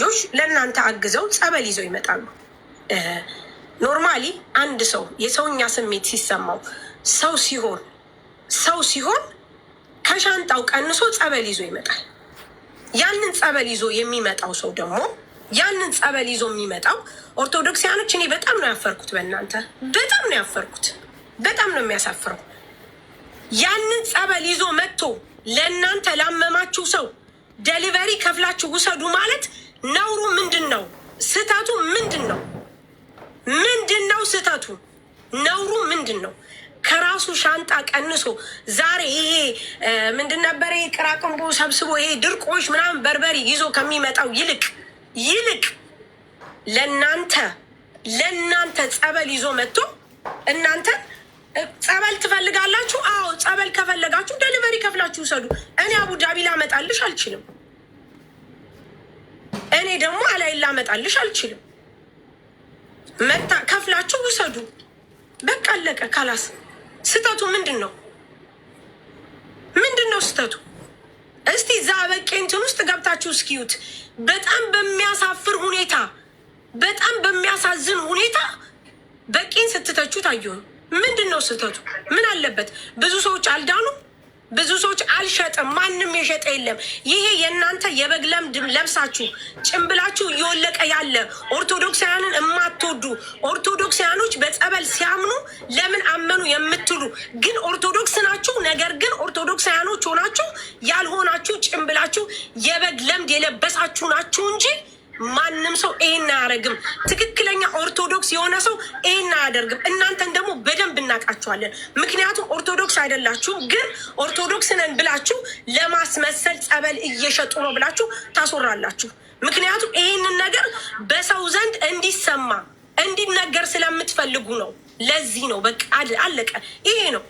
ልጆች ለእናንተ አግዘው ጸበል ይዘው ይመጣሉ። ኖርማሊ አንድ ሰው የሰውኛ ስሜት ሲሰማው ሰው ሲሆን ከሻንጣው ቀንሶ ጸበል ይዞ ይመጣል። ያንን ጸበል ይዞ የሚመጣው ሰው ደግሞ ያንን ጸበል ይዞ የሚመጣው ኦርቶዶክሲያኖች፣ እኔ በጣም ነው ያፈርኩት። በእናንተ በጣም ነው ያፈርኩት። በጣም ነው የሚያሳፍረው። ያንን ጸበል ይዞ መጥቶ ለእናንተ ላመማችሁ ሰው ዴሊቨሪ ከፍላችሁ ውሰዱ ማለት ነውሩ ምንድን ነው? ስህተቱ ምንድን ነው? ምንድን ነው ስህተቱ? ነውሩ ምንድን ነው? ከራሱ ሻንጣ ቀንሶ ዛሬ ይሄ ምንድን ነበር ይሄ ቅራቅንቦ ሰብስቦ ይሄ ድርቆሽ ምናምን በርበሬ ይዞ ከሚመጣው ይልቅ ለእናንተ ጸበል ይዞ መጥቶ እናንተ ጸበል ትፈልጋላችሁ? አዎ ጸበል ከፈለጋችሁ ዴሊቨሪ ከፍላችሁ ውሰዱ። እኔ አቡዳቢ ላመጣልሽ አልችልም። እኔ ደግሞ አላይ ላመጣልሽ አልችልም። መጣ ከፍላችሁ ውሰዱ። በቃ አለቀ። ካላስ ስተቱ ምንድን ነው? ምንድን ነው ስተቱ? እስቲ እዛ በቄ እንትን ውስጥ ገብታችሁ እስኪዩት። በጣም በሚያሳፍር ሁኔታ፣ በጣም በሚያሳዝን ሁኔታ በቄን ስትተቹ ታየሁኝ። ምንድን ነው ስተቱ? ምን አለበት? ብዙ ሰዎች አልዳኑ፣ ብዙ ሰዎች አልሸጥም። ማንም የሸጠ የለም። ይሄ የእናንተ የበግ ለምድ ለብሳችሁ ጭንብላችሁ እየወለቀ ያለ ኦርቶዶክሳውያንን የማትወዱ ኦርቶዶክሳውያኖች በጸበል ሲያምኑ ለምን አመኑ የምትሉ ግን ኦርቶዶክስ ናችሁ። ነገር ግን ኦርቶዶክሳውያኖች ሆናችሁ ያልሆናችሁ ጭንብላችሁ የበግ ለምድ የለበሳችሁ ናችሁ እንጂ ማንም ሰው ይሄን አያደርግም። ትክክለኛ ኦርቶዶክስ የሆነ ሰው ይሄን አያደርግም። እናንተን ደግሞ በደንብ እናውቃችኋለን። ምክንያቱም ኦርቶዶክስ አይደላችሁም፣ ግን ኦርቶዶክስ ነን ብላችሁ ለማስመሰል ጸበል እየሸጡ ነው ብላችሁ ታስወራላችሁ። ምክንያቱም ይሄንን ነገር በሰው ዘንድ እንዲሰማ እንዲነገር ስለምትፈልጉ ነው። ለዚህ ነው በቃ አለቀ። ይሄ ነው።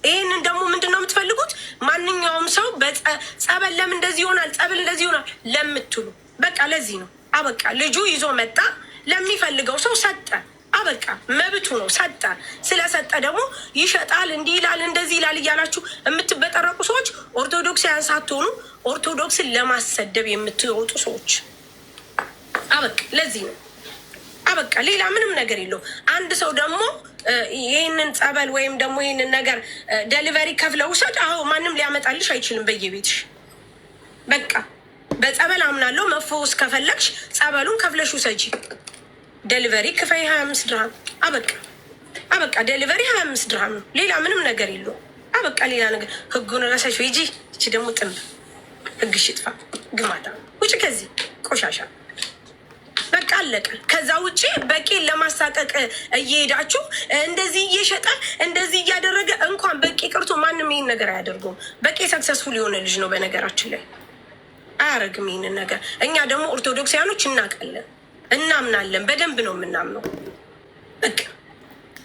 ይሄንን ደግሞ ምንድን ነው የምትፈልጉት? ማንኛውም ሰው ጸበል ለምን እንደዚህ ይሆናል፣ ጸበል እንደዚህ ይሆናል ለምትሉ በቃ ለዚህ ነው። አበቃ። ልጁ ይዞ መጣ፣ ለሚፈልገው ሰው ሰጠ። አበቃ፣ መብቱ ነው፣ ሰጠ። ስለሰጠ ደግሞ ይሸጣል፣ እንዲህ ይላል፣ እንደዚህ ይላል እያላችሁ የምትበጠረቁ ሰዎች ኦርቶዶክሳውያን ሳትሆኑ ኦርቶዶክስን ለማሰደብ የምትወጡ ሰዎች አበቃ። ለዚህ ነው አበቃ። ሌላ ምንም ነገር የለው። አንድ ሰው ደግሞ ይህንን ጸበል ወይም ደግሞ ይህንን ነገር ዴሊቨሪ ከፍለው ውሰድ፣ አዎ ማንም ሊያመጣልሽ አይችልም በየቤትሽ። በቃ በጸበል አምናለሁ። መፈወስ ከፈለግሽ ጸበሉን ከፍለሽ ውሰጂ። ዴሊቨሪ ክፈይ 25 ድርሃም። አበቃ። ዴሊቨሪ 25 ድርሃም ነው። ሌላ ምንም ነገር የለው። አበቃ። ሌላ ነገር ህጉን ረሳሽ ሂጂ። እቺ ደግሞ ጥንብ ህግሽ ይጥፋ። ግማታ ውጭ ከዚህ ቆሻሻ። በቃ አለቀ። ከዛ ውጭ በቄን ለማሳቀቅ እየሄዳችሁ እንደዚህ እየሸጠ እንደዚህ እያደረገ እንኳን በቄ ቀርቶ ማንም ይህን ነገር አያደርገውም። በቄ ሰክሰስፉል የሆነ ልጅ ነው በነገራችን ላይ አያረግም ይህንን ነገር። እኛ ደግሞ ኦርቶዶክሳውያኖች እናውቃለን፣ እናምናለን። በደንብ ነው የምናምነው። በቃ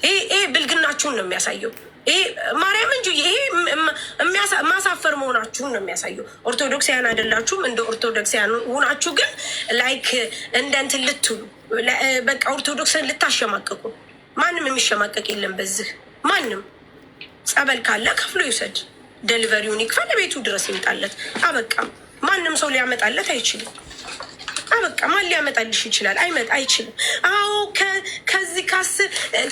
ይሄ ብልግናችሁን ነው የሚያሳየው። ይሄ ማርያም እንጂ ይሄ ማሳፈር መሆናችሁን ነው የሚያሳየው። ኦርቶዶክሳውያን አይደላችሁም። እንደ ኦርቶዶክሳውያን ሆናችሁ ግን ላይክ እንደ እንትን ልትሉ በቃ ኦርቶዶክስን ልታሸማቀቁ። ማንም የሚሸማቀቅ የለም በዚህ። ማንም ጸበል ካለ ከፍሎ ይውሰድ፣ ዴሊቨሪውን ይክፈል፣ ቤቱ ድረስ ይምጣለት። አበቃ። ማንም ሰው ሊያመጣለት አይችልም። አበቃ። ማን ሊያመጣልሽ ይችላል? አይችልም። አዎ ከዚህ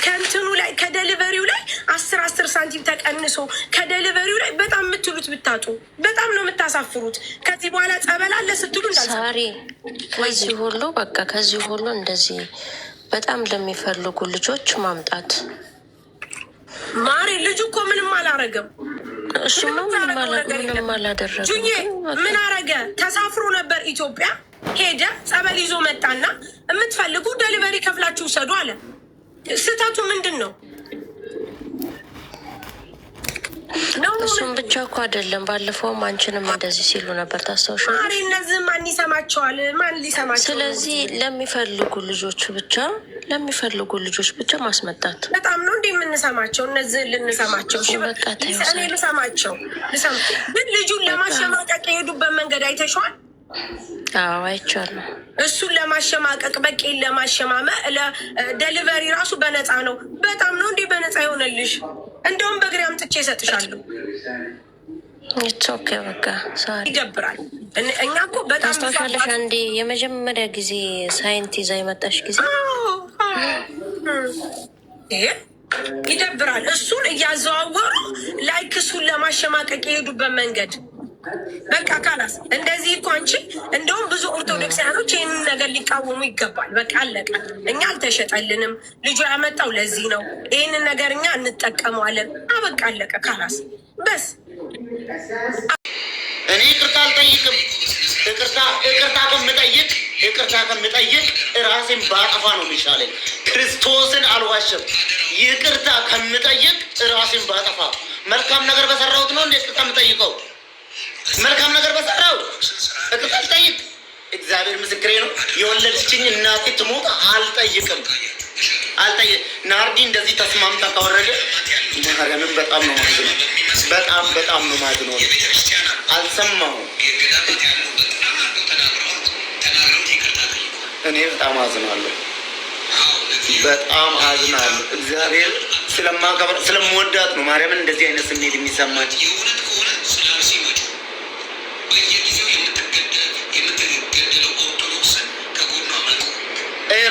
ከእንትኑ ላይ ከዴሊቨሪው ላይ 10 ሳንቲም ተቀንሶ ከዴሊቨሪው ላይ በጣም የምትሉት ብታጡ በጣም ነው የምታሳፍሩት። ከዚህ በኋላ ጸበል አለ ስትሉ ሳሪ ከዚህ ሁሉ በቃ ከዚህ ሁሉ እንደዚህ በጣም ለሚፈልጉ ልጆች ማምጣት ማሬ ልጁ እኮ ምንም አላረገም። እሱማ ምንም አላደረገም። ጁዬ ምን አረገ? ተሳፍሮ ነበር ኢትዮጵያ ሄደ፣ ጸበል ይዞ መጣና የምትፈልጉ ዴሊቨሪ ከፍላችሁ ውሰዱ አለ። ስህተቱ ምንድን ነው? እሱም ብቻ እኮ አይደለም። ባለፈውም አንቺንም እንደዚህ ሲሉ ነበር ታስታውሻለሽ? ማሪ እነዚህ ማን ይሰማቸዋል? ማን ሊሰማቸው? ስለዚህ ለሚፈልጉ ልጆች ብቻ ማስመጣት በጣም ነው እንደ የምንሰማቸው። እነዚህ ልንሰማቸው እኔ ልሰማቸው ግን ልጁን ለማሸማቀቅ የሄዱበት መንገድ አይተሸዋል። አዎ አይቻልም። እሱን ለማሸማቀቅ በቄን ለማሸማመ ዴሊቨሪ ራሱ በነፃ ነው። በጣም ነው እንዲህ በነፃ ይሆነልሽ። እንደውም በእግሬ አምጥቼ እሰጥሻለሁ። ኦኬ በቃ ይደብራል። እኛ እኮ በጣም ታስታውሻለሽ አንዴ የመጀመሪያ ጊዜ ሳይንት ይዛ የመጣሽ ጊዜ ይደብራል። እሱን እያዘዋወሩ ላይክ እሱን ለማሸማቀቅ የሄዱበት መንገድ በቃ ካላስ እንደዚህ እኮ አንቺ እንደውም ብዙ ኦርቶዶክሳውያኖች ይህንን ነገር ሊቃወሙ ይገባል። በቃ አለቀ። እኛ አልተሸጠልንም፣ ልጁ ያመጣው ለዚህ ነው። ይህንን ነገር እኛ እንጠቀመዋለን። አበቃ አለቀ። ካላስ በስ እኔ ይቅርታ አልጠይቅም። ይቅርታ ከምጠይቅ ራሴን ባጠፋ ነው የሚሻለኝ። ክርስቶስን አልዋሸም። ይቅርታ ከምጠይቅ ራሴን ባጠፋ። መልካም ነገር በሰራሁት ነው እንደ ይቅርታ የምጠይቀው። መልካም ነገር በሰራው ይቅርታ አልጠይቅ። እግዚአብሔር ምስክሬ ነው። የወለደችኝ እናቴ ትሞት አልጠይቅም። ናርዲ እንደዚህ ተስማምታ ካወረደ ማርያምን በጣም ነው ማዝነው። በጣም ነው ማዝነው። አልሰማሁም። እኔ በጣም አዝናለሁ። እግዚአብሔር ስለምወዳት ነው ማርያምን እንደዚህ አይነት ስሜት የሚሰማኝ።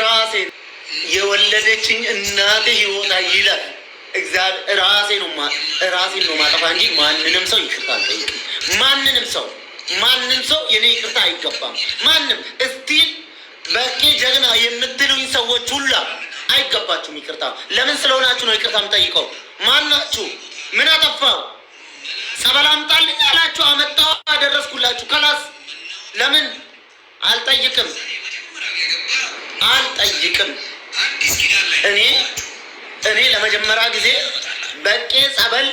ራሴ የወለደችኝ እናቴ ህይወታ ይላል እግዚአብሔር። ራሴን ነው ማጠፋ እንጂ ማንንም ሰው ይቅርታ አልጠይቅም። ማንም ሰው የኔ ይቅርታ አይገባም። ማንም እስቲል በቂ ጀግና የምትሉኝ ሰዎች ሁላ አይገባችሁም ይቅርታ። ለምን ስለሆናችሁ ነው ይቅርታ የምጠይቀው? ማናችሁ? ምን አጠፋው? ጸበል አምጣልኝ አላችሁ፣ አመጣሁ፣ አደረስኩላችሁ። ከላስ ለምን አልጠይቅም? እኔ ለመጀመሪያ ጊዜ በቄ ጸበል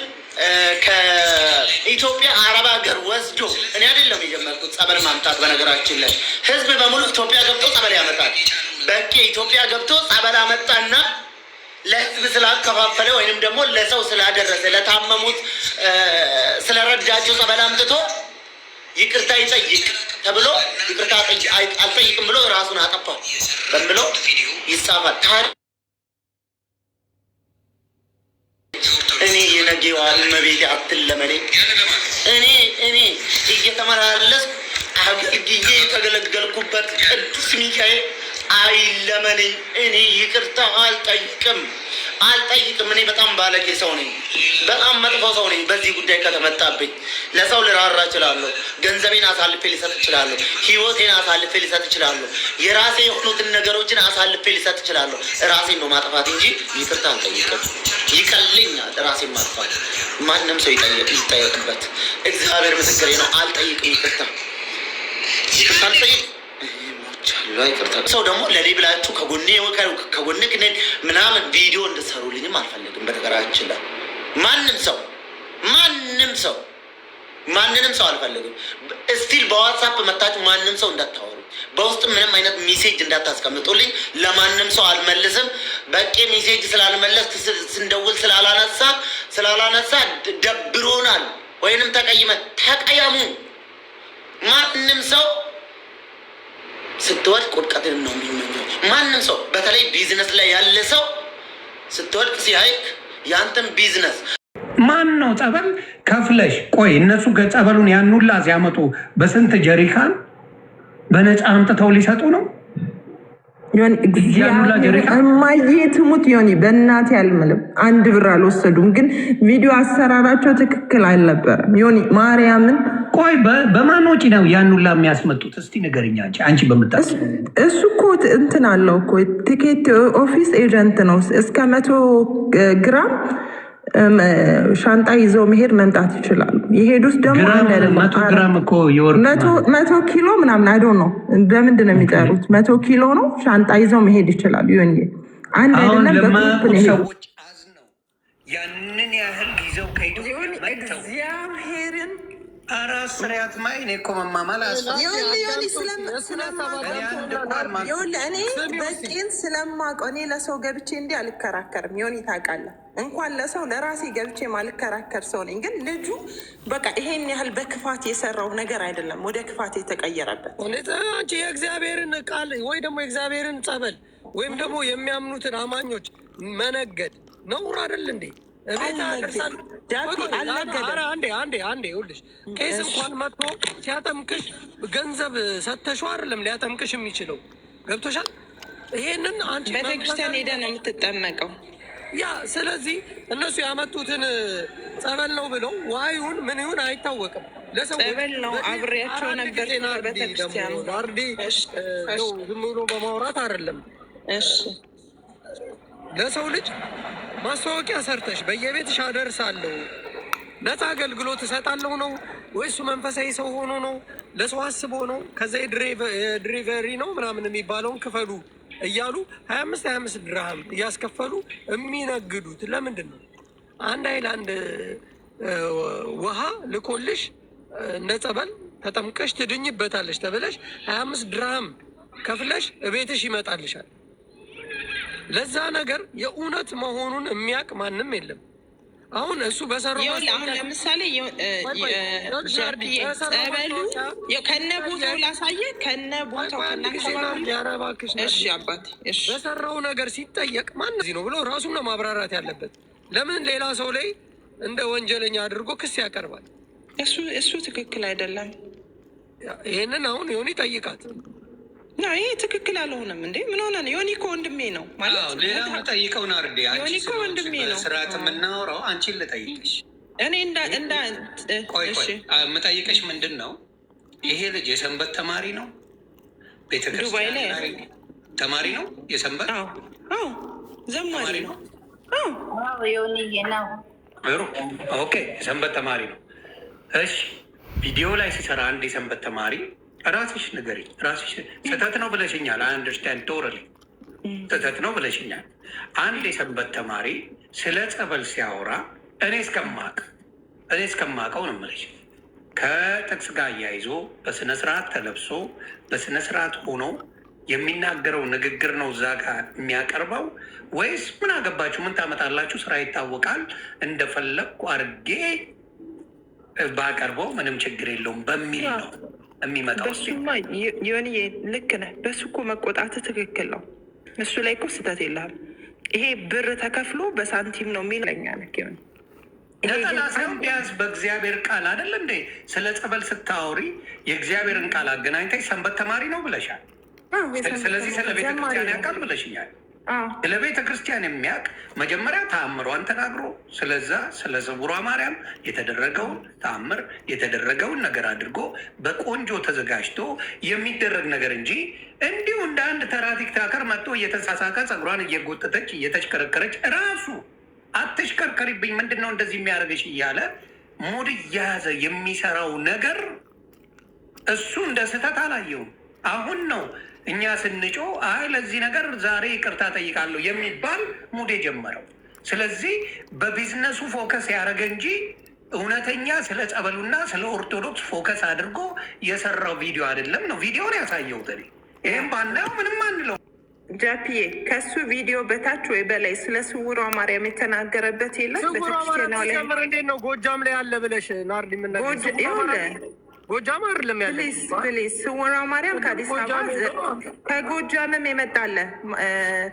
ከኢትዮጵያ አረብ ሀገር ወስዶ እኔ አይደለም የጀመርኩት ጸበል ማምጣት። በነገራችን ላይ ህዝብ በሙሉ ኢትዮጵያ ገብቶ ጸበል ያመጣል። በቄ ኢትዮጵያ ገብቶ ጸበል አመጣና ለህዝብ ስላከፋፈለ ወይንም ደግሞ ለሰው ስላደረሰ ለታመሙት ስለረዳቸው ጸበል አምጥቶ ይቅርታ ይጠይቅ ተብሎ ይቅርታ አልጠይቅም ብሎ ራሱን አጠፋ ብሎ ይጻፋል። እኔ የነገዋ እመቤቴ አትለመኔ። እኔ እየተመላለስኩ አገልግዬ የተገለገልኩበት ቅዱስ ሚካኤል አይለመነኝ። እኔ ይቅርታ አልጠይቅም። እኔ በጣም ባለጌ ሰው ነኝ፣ በጣም መጥፎ ሰው ነኝ። በዚህ ጉዳይ ከተመጣብኝ ለሰው ልራራ እችላለሁ፣ ገንዘቤን አሳልፌ ሊሰጥ እችላለሁ፣ ህይወቴን አሳልፌ ሊሰጥ እችላለሁ፣ የራሴ የሆኑትን ነገሮችን አሳልፌ ሊሰጥ እችላለሁ። ራሴን ነው ማጥፋት እንጂ ይቅርታ አልጠይቅም። ይቀልኛል ራሴን ማጥፋት። ማንም ሰው ይጠየቅበት። እግዚአብሔር ምስክሬ ነው። አልጠይቅም። ይቅርታ አልጠይቅ ሰው ደግሞ ለኔ ብላችሁ ከጎኔ ክነን ምናምን ቪዲዮ እንድሰሩልኝም አልፈልግም። በነገራችን ላይ ማንንም ሰው አልፈልግም። እስቲል በዋትሳፕ መታችሁ ማንም ሰው እንዳታወሩ፣ በውስጥ ምንም አይነት ሜሴጅ እንዳታስቀምጡልኝ። ለማንም ሰው አልመልስም። በቂ ሜሴጅ ስላልመለስ ስንደውል ስላላነሳ ደብሮናል ወይንም ተቀየሙ። ማንም ሰው ስትወድቅ ውድቀትን ነው የሚመኘው። ማንም ሰው በተለይ ቢዝነስ ላይ ያለ ሰው ስትወድቅ ሲያይክ ያንተን ቢዝነስ ማን ነው ጸበል ከፍለሽ ቆይ እነሱ ጸበሉን ያኑላ ሲያመጡ በስንት ጀሪካን በነፃ አምጥተው ሊሰጡ ነው? እማዬ ትሙት ዮኒ በእናቴ አልምልም። 1 ብር አልወሰዱም፣ ግን ቪዲዮ አሰራራቸው ትክክል አልነበረም። ዮኒ ማርያምን ቆይ በማን ወጪ ነው ያኑላ የሚያስመጡት? እስቲ ንገሪኝ አንቺ በምታስ እሱ እኮ እንትን አለው እኮ ቲኬት ኦፊስ ኤጀንት ነው። እስከ 100 ግራም ሻንጣ ይዘው መሄድ መምጣት ይችላሉ። የሄዱት ደግሞ 100 ኪሎ ምናምን አይዶ ነው። በምንድን ነው የሚጠሩት? 100 ኪሎ ነው ሻንጣ ይዘው መሄድ ይችላሉ። ዮኒ አንድ አይደለም ሰዎች አዝነው ያንን ያህል ይዘው እግዚአብሔርን አራስሪያት ማይኔ እኮ መማማል እኔ በቄን ስለማውቀው እኔ ለሰው ገብቼ እንዲህ አልከራከርም። ዮኒ ታውቃለህ፣ እንኳን ለሰው ለራሴ ገብቼ ማልከራከር ሰው ነኝ። ግን ልጁ በቃ ይሄን ያህል በክፋት የሰራው ነገር አይደለም ወደ ክፋት የተቀየረበት። አንቺ የእግዚአብሔርን ቃል ወይ ደግሞ የእግዚአብሔርን ጸበል ወይም ደግሞ የሚያምኑትን አማኞች መነገድ ነውር አይደል እንዴ? ቤት ያደርሳል። አንዴ ይኸውልሽ፣ ቄስ እንኳን መጥቶ ሲያጠምቅሽ ገንዘብ ሰተሽው አይደለም ሊያጠምቅሽ የሚችለው። ገብቶሻል? ይሄንን አንቺ ቤተክርስቲያን ሄደ ነው የምትጠመቀው። ያ ስለዚህ እነሱ ያመጡትን ጸበል ነው ብለው ዋዩን ምን ይሁን አይታወቅም። ጸበል ነው አብሬያቸው ነበር ቤተክርስቲያን። ናርዲ ዝም ብሎ በማውራት አይደለም። እሺ ለሰው ልጅ ማስታወቂያ ሰርተሽ በየቤትሽ አደርሳለሁ ነፃ አገልግሎት እሰጣለሁ ነው ወይስ መንፈሳዊ ሰው ሆኖ ነው? ለሰው አስቦ ነው? ከዛ የድሪቨሪ ነው ምናምን የሚባለውን ክፈሉ እያሉ 25 ድርሃም እያስከፈሉ የሚነግዱት ለምንድን ነው? አንድ ሃይላንድ ውሃ ልኮልሽ እንደ ጸበል ተጠምቀሽ ትድኝበታለሽ ተብለሽ 25 ድርሃም ከፍለሽ እቤትሽ ይመጣልሻል። ለዛ ነገር የእውነት መሆኑን የሚያውቅ ማንም የለም። አሁን እሱ በሰራው አሁን ለምሳሌ ጸበሉ ከነ ቦታው ላሳየ ከነ ቦታው እሺ አባቴ እሺ በሰራው ነገር ሲጠየቅ ማን እዚህ ነው ብሎ ራሱን ነው ማብራራት ያለበት። ለምን ሌላ ሰው ላይ እንደ ወንጀለኛ አድርጎ ክስ ያቀርባል? እሱ ትክክል አይደለም። ይሄንን አሁን ዮኒ ጠይቃት። ይሄ ትክክል አልሆነም እንዴ? ምን ሆነ ነው? ዮኒ እኮ ወንድሜ ነው ማለት ሌላ የምጠይቀው ናርዲ፣ ዮኒ እኮ ወንድሜ ነው። ስርዓት የምናወራው አንቺን ልጠይቅሽ። እኔ ቆይ የምጠይቅሽ ምንድን ነው? ይሄ ልጅ የሰንበት ተማሪ ነው? ቤተክርስቲያን ተማሪ ነው? የሰንበት ዘማሪ ነው? ዮኒዬ ነው። ኦኬ፣ የሰንበት ተማሪ ነው። እሺ፣ ቪዲዮ ላይ ሲሰራ አንድ የሰንበት ተማሪ ራስሽ ንገሪኝ። ራስሽ ስህተት ነው ብለሽኛል። አንደርስታንድ ቶረሊ ስህተት ነው ብለሽኛል። አንድ የሰንበት ተማሪ ስለ ጸበል ሲያወራ እኔ እስከማውቀው ነው የምልሽ ከጥቅስ ጋር አያይዞ በስነ ስርዓት ተለብሶ በስነ ስርዓት ሆኖ የሚናገረው ንግግር ነው እዛ ጋር የሚያቀርበው ወይስ ምን አገባችሁ? ምን ታመጣላችሁ? ስራ ይታወቃል። እንደፈለግኩ አድርጌ ባቀርበው ምንም ችግር የለውም በሚል ነው የሚመጣው። በሱማ ዮኒዬ ልክ ነህ። በሱ እኮ መቆጣት ትክክል ነው። እሱ ላይ እኮ ስህተት የለህም። ይሄ ብር ተከፍሎ በሳንቲም ነው የሚለኛ ነክ ሆን ነጠላ ሳይሆን ቢያንስ በእግዚአብሔር ቃል አይደለ እንዴ? ስለ ጸበል ስታወሪ የእግዚአብሔርን ቃል አገናኝተሽ ሰንበት ተማሪ ነው ብለሻል። ስለዚህ ስለ ቤተክርስቲያን ያውቃል ብለሽኛል። ስለ ቤተ ክርስቲያን የሚያውቅ መጀመሪያ ተአምሯን ተናግሮ ስለዛ ስለ ዝውሯ ማርያም የተደረገውን ተአምር የተደረገውን ነገር አድርጎ በቆንጆ ተዘጋጅቶ የሚደረግ ነገር እንጂ እንዲሁ እንደ አንድ ተራ ቲክታከር መጥቶ እየተሳሳቀ ጸጉሯን እየጎጠተች እየተሽከረከረች ራሱ አትሽከርከሪብኝ ምንድን ነው እንደዚህ የሚያደርግሽ እያለ ሙድ እያያዘ የሚሰራው ነገር እሱ እንደ ስህተት አላየውም። አሁን ነው እኛ ስንጮ አይ ለዚህ ነገር ዛሬ ይቅርታ ጠይቃለሁ የሚባል ሙድ የጀመረው። ስለዚህ በቢዝነሱ ፎከስ ያደረገ እንጂ እውነተኛ ስለ ጸበሉና ስለ ኦርቶዶክስ ፎከስ አድርጎ የሰራው ቪዲዮ አይደለም ነው። ቪዲዮን ያሳየው ተሪ ይህም ባናየው ምንም አንለው። ጃፒዬ ከሱ ቪዲዮ በታች ወይ በላይ ስለ ስውሯ ማርያም የተናገረበት የለም። ቤተክርስቲያን ላይ እንዴት ነው ጎጃም ላይ ያለ ብለሽ ናርዲ ጎጃም አይደለም ያለ ፕሊዝ ስውሯ ማርያም ከአዲስ አበባ ከጎጃምም የመጣለ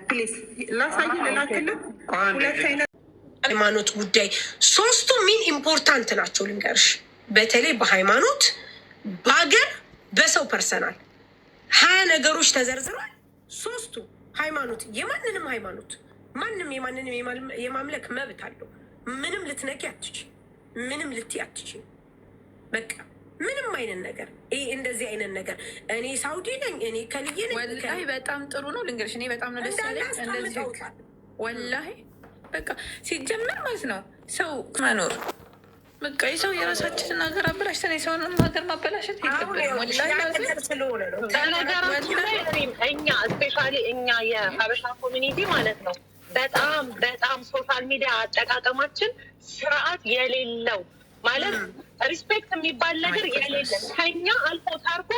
ፕሊዝ ላሳይ ልላክልን። ሁለት አይነት ሃይማኖት ጉዳይ ሶስቱ ሚን ኢምፖርታንት ናቸው ልንገርሽ። በተለይ በሃይማኖት በሀገር በሰው ፐርሰናል 20 ነገሮች ተዘርዝሯል። ሶስቱ ሃይማኖት የማንንም ሃይማኖት ማንም የማንንም የማምለክ መብት አለው። ምንም ልትነቂ አትች፣ ምንም ልትይ አትች። በቃ ምንም አይነት ነገር እንደዚህ አይነት ነገር እኔ ሳውዲ ነኝ እኔ ከልዬ ነኝ። ወላሂ በጣም ጥሩ ነው ልንገርሽ። እኔ በጣም ነው ደስ ያለኝ እንደዚህ ወላሂ በቃ ሲጀመር ማለት ነው ሰው መኖር በቃ የሰው የራሳችንን ሀገር አበላሽተን የሰውንም ሀገር ማበላሸት የለብንም። እኛ እስፔሻሊ እኛ የሀበሻ ኮሚኒቲ ማለት ነው በጣም ሶሻል ሚዲያ አጠቃቀማችን ስርዓት የሌለው ማለት ሪስፔክት የሚባል ነገር የሌለን ከኛ አልፎ ታርፎ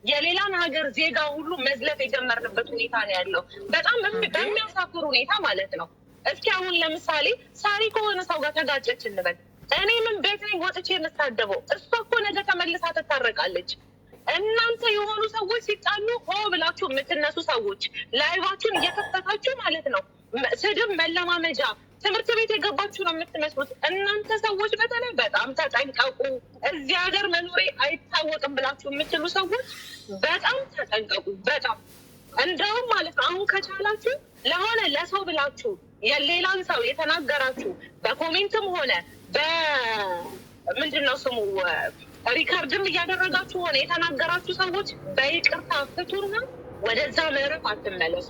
የሌላን ሀገር ዜጋ ሁሉ መዝለፍ የጀመርንበት ሁኔታ ነው ያለው። በጣም በሚያሳፍር ሁኔታ ማለት ነው። እስኪ አሁን ለምሳሌ ሳሪ ከሆነ ሰው ጋር ተጋጨች እንበል። እኔ ምን ቤት ነኝ ወጥቼ የምሳደበው? እሷ እኮ ነገ ተመልሳ ትታረቃለች። እናንተ የሆኑ ሰዎች ሲጣሉ ሆ ብላችሁ የምትነሱ ሰዎች ላይቫችሁን እየከፈታችሁ ማለት ነው ስድብ መለማመጃ ትምህርት ቤት የገባችሁ ነው የምትመስሉት። እናንተ ሰዎች በተለይ በጣም ተጠንቀቁ። እዚህ ሀገር መኖሬ አይታወቅም ብላችሁ የምትሉ ሰዎች በጣም ተጠንቀቁ። በጣም እንደውም ማለት ነው አሁን ከቻላችሁ ለሆነ ለሰው ብላችሁ የሌላን ሰው የተናገራችሁ በኮሜንትም ሆነ በምንድነው ስሙ ሪካርድም እያደረጋችሁ ሆነ የተናገራችሁ ሰዎች በይቅርታ ፍቱና ወደዛ ምዕራፍ አትመለሱ።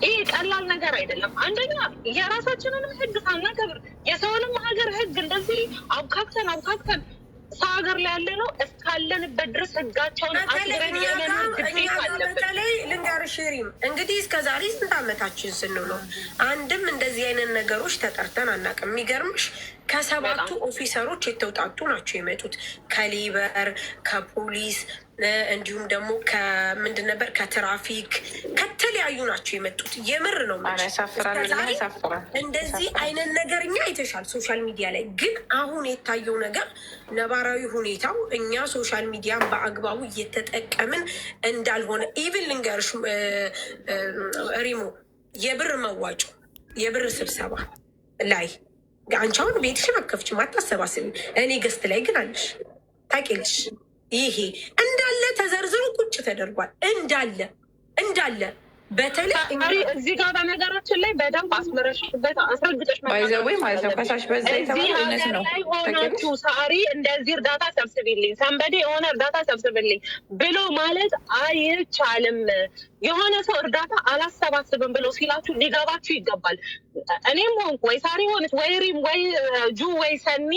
ይህ ቀላል ነገር አይደለም። አንደኛ የራሳችንንም ሕግ ሳናከብር የሰውንም ሀገር ሕግ እንደዚህ አብካክተን ሰው ሀገር ላይ ያለ ነው እስካለንበት ድረስ ሕጋቸውን አክብረን የመኖር ግዴታ አለብን። በተለይ ልንገርሽ ሪም እንግዲህ እስከዛሬ ስንት ዓመታችን ስንለው አንድም እንደዚህ አይነት ነገሮች ተጠርተን አናውቅም። የሚገርምሽ ከሰባቱ ኦፊሰሮች የተውጣጡ ናቸው የመጡት ከሌበር ከፖሊስ እንዲሁም ደግሞ ከምንድን ነበር ከትራፊክ ከተለያዩ ናቸው የመጡት። የምር ነው እንደዚህ አይነት ነገር እኛ አይተሻል ሶሻል ሚዲያ ላይ። ግን አሁን የታየው ነገር ነባራዊ ሁኔታው እኛ ሶሻል ሚዲያን በአግባቡ እየተጠቀምን እንዳልሆነ ኢቭን ልንገርሽ ሪሞ የብር መዋጮ የብር ስብሰባ ላይ አንቺ አሁን ቤትሽን አከፍችም አታሰባስቢ። እኔ ገስት ላይ ግን አለሽ ታውቂልሽ። ይሄ እንዳለ ተዘርዝሮ ቁጭ ተደርጓል። እንዳለ በተለይ እዚህ ጋር በነገራችን ላይ በደንብ አስመረሽበት አስረግጠሽ ባይዘወይ ማለት ነው። ከሳሽ በዛ የተባለነት ነው ሆናችሁ ሳሪ እንደዚህ እርዳታ ሰብስብልኝ ሰንበዴ የሆነ እርዳታ ሰብስብልኝ ብሎ ማለት አይቻልም። የሆነ ሰው እርዳታ አላሰባስብም ብሎ ሲላችሁ ሊገባችሁ ይገባል። እኔም ሆንኩ ወይ ሳሪ ሆነች ወይ ሪም ወይ ጁ ወይ ሰኒ